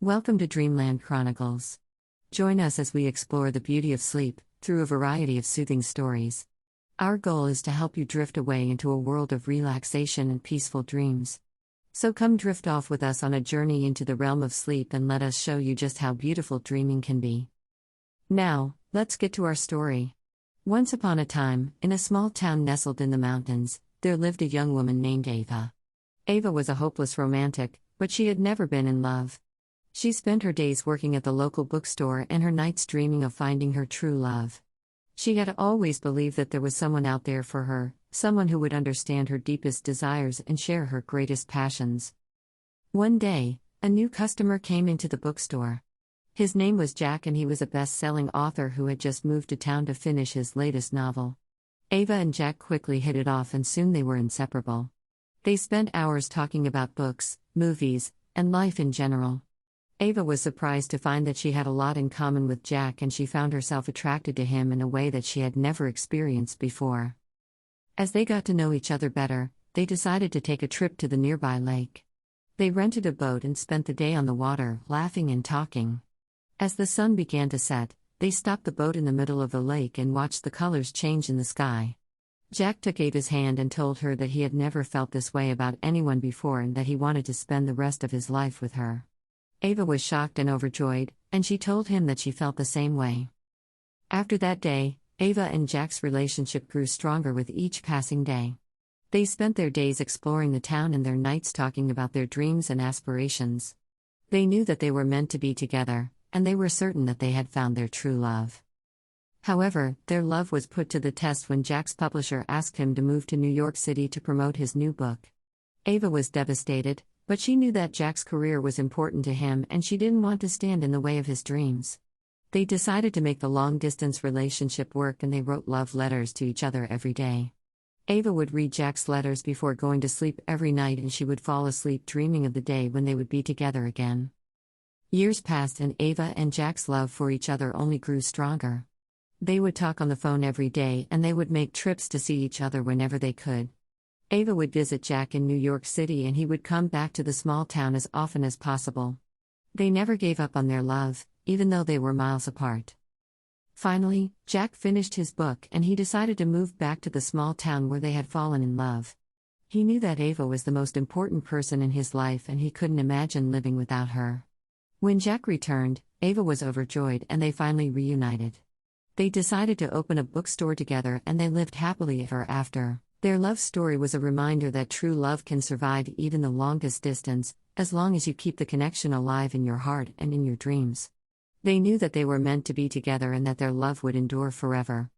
Welcome to Dreamland Chronicles. Join us as we explore the beauty of sleep through a variety of soothing stories. Our goal is to help you drift away into a world of relaxation and peaceful dreams. So come drift off with us on a journey into the realm of sleep and let us show you just how beautiful dreaming can be. Now, let's get to our story. Once upon a time, in a small town nestled in the mountains, there lived a young woman named Ava. Ava was a hopeless romantic, but she had never been in love. She spent her days working at the local bookstore and her nights dreaming of finding her true love. She had always believed that there was someone out there for her, someone who would understand her deepest desires and share her greatest passions. One day, a new customer came into the bookstore. His name was Jack and he was a best-selling author who had just moved to town to finish his latest novel. Ava and Jack quickly hit it off and soon they were inseparable. They spent hours talking about books, movies, and life in general. Ava was surprised to find that she had a lot in common with Jack and she found herself attracted to him in a way that she had never experienced before. As they got to know each other better, they decided to take a trip to the nearby lake. They rented a boat and spent the day on the water, laughing and talking. As the sun began to set, they stopped the boat in the middle of the lake and watched the colors change in the sky. Jack took Ava's hand and told her that he had never felt this way about anyone before and that he wanted to spend the rest of his life with her. Ava was shocked and overjoyed, and she told him that she felt the same way. After that day, Ava and Jack's relationship grew stronger with each passing day. They spent their days exploring the town and their nights talking about their dreams and aspirations. They knew that they were meant to be together, and they were certain that they had found their true love. However, their love was put to the test when Jack's publisher asked him to move to New York City to promote his new book. Ava was devastated, but she knew that Jack's career was important to him and she didn't want to stand in the way of his dreams. They decided to make the long-distance relationship work and they wrote love letters to each other every day. Ava would read Jack's letters before going to sleep every night and she would fall asleep dreaming of the day when they would be together again. Years passed and Ava and Jack's love for each other only grew stronger. They would talk on the phone every day and they would make trips to see each other whenever they could. Ava would visit Jack in New York City and he would come back to the small town as often as possible. They never gave up on their love, even though they were miles apart. Finally, Jack finished his book and he decided to move back to the small town where they had fallen in love. He knew that Ava was the most important person in his life and he couldn't imagine living without her. When Jack returned, Ava was overjoyed and they finally reunited. They decided to open a bookstore together and they lived happily ever after. Their love story was a reminder that true love can survive even the longest distance, as long as you keep the connection alive in your heart and in your dreams. They knew that they were meant to be together and that their love would endure forever.